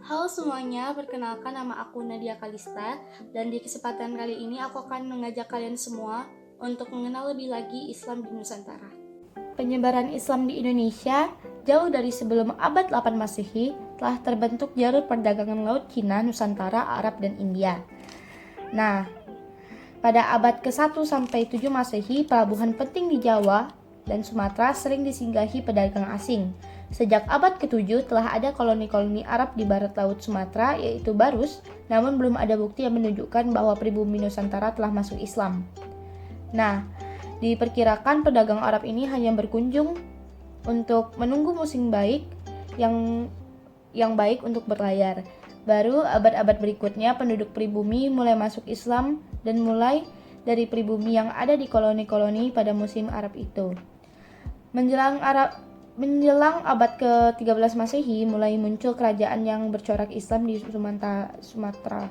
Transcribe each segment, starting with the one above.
Halo semuanya, perkenalkan nama aku Nadia Kalista dan di kesempatan kali ini aku akan mengajak kalian semua untuk mengenal lebih lagi Islam di Nusantara. Penyebaran Islam di Indonesia jauh dari sebelum abad 8 Masehi telah terbentuk jalur perdagangan laut Cina, Nusantara, Arab, dan India. Nah, pada abad ke-1 sampai 7 Masehi, pelabuhan penting di Jawa dan Sumatera sering disinggahi pedagang asing. Sejak abad ke-7 telah ada koloni-koloni Arab di barat laut Sumatera, yaitu Barus, namun belum ada bukti yang menunjukkan bahwa pribumi Nusantara telah masuk Islam. Nah, diperkirakan pedagang Arab ini hanya berkunjung untuk menunggu musim baik yang baik untuk berlayar. Baru abad-abad berikutnya penduduk pribumi mulai masuk Islam dan mulai dari pribumi yang ada di koloni-koloni pada musim Arab itu. Menjelang abad ke-13 Masehi mulai muncul kerajaan yang bercorak Islam di Sumatera.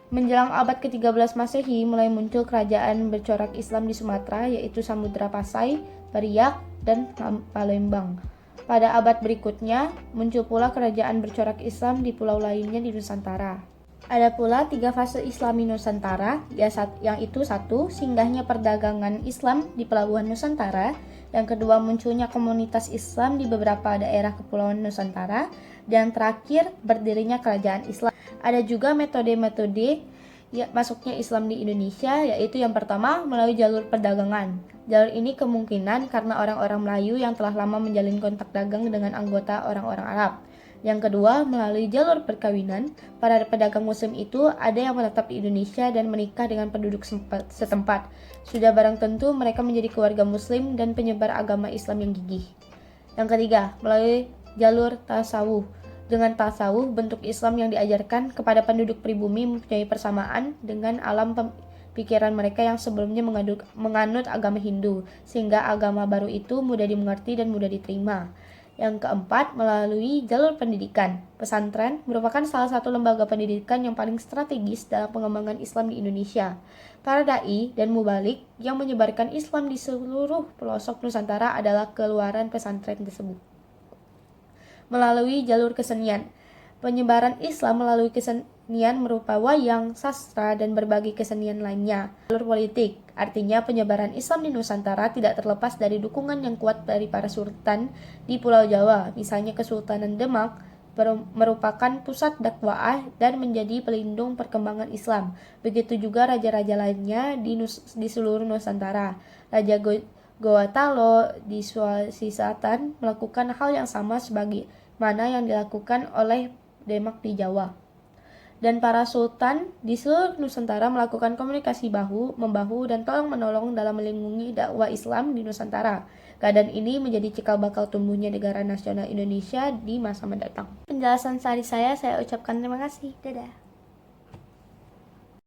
Menjelang abad ke-13 Masehi mulai muncul kerajaan bercorak Islam di Sumatera, yaitu Samudra Pasai, Bariak, dan Palembang. Pada abad berikutnya muncul pula kerajaan bercorak Islam di pulau lainnya di Nusantara. Ada pula 3 fase Islami Nusantara, yang itu 1. Singgahnya perdagangan Islam di pelabuhan Nusantara. Yang kedua, munculnya komunitas Islam di beberapa daerah kepulauan Nusantara. Dan terakhir, berdirinya kerajaan Islam. Ada juga metode-metode masuknya Islam di Indonesia, yaitu yang pertama, melalui jalur perdagangan. Jalur ini kemungkinan karena orang-orang Melayu yang telah lama menjalin kontak dagang dengan anggota orang-orang Arab. Yang kedua, melalui jalur perkawinan. Para pedagang muslim itu ada yang menetap di Indonesia dan menikah dengan penduduk setempat. Sudah barang tentu mereka menjadi keluarga muslim dan penyebar agama Islam yang gigih. Yang ketiga, melalui jalur tasawuf. Dengan tasawuf, bentuk Islam yang diajarkan kepada penduduk pribumi mempunyai persamaan dengan alam pikiran mereka yang sebelumnya menganut agama Hindu, sehingga agama baru itu mudah dimengerti dan mudah diterima. Yang keempat, melalui jalur pendidikan. Pesantren merupakan salah satu lembaga pendidikan yang paling strategis dalam pengembangan Islam di Indonesia. Para dai dan mubalik yang menyebarkan Islam di seluruh pelosok Nusantara adalah keluaran pesantren tersebut. Melalui jalur kesenian. Penyebaran Islam melalui kesenian merupa wayang, sastra, dan berbagai kesenian lainnya. Jalur politik, artinya penyebaran Islam di Nusantara tidak terlepas dari dukungan yang kuat dari para sultan di Pulau Jawa. Misalnya Kesultanan Demak merupakan pusat dakwah dan menjadi pelindung perkembangan Islam. Begitu juga raja-raja lainnya di seluruh Nusantara. Raja Gowatalo di Sulawesi Selatan melakukan hal yang sama sebagaimana yang dilakukan oleh Demak di Jawa. Dan para sultan di seluruh Nusantara melakukan komunikasi bahu-membahu dan tolong-menolong dalam melindungi dakwah Islam di Nusantara. Keadaan ini menjadi cikal bakal tumbuhnya negara nasional Indonesia di masa mendatang. Penjelasan saya ucapkan terima kasih. Dadah.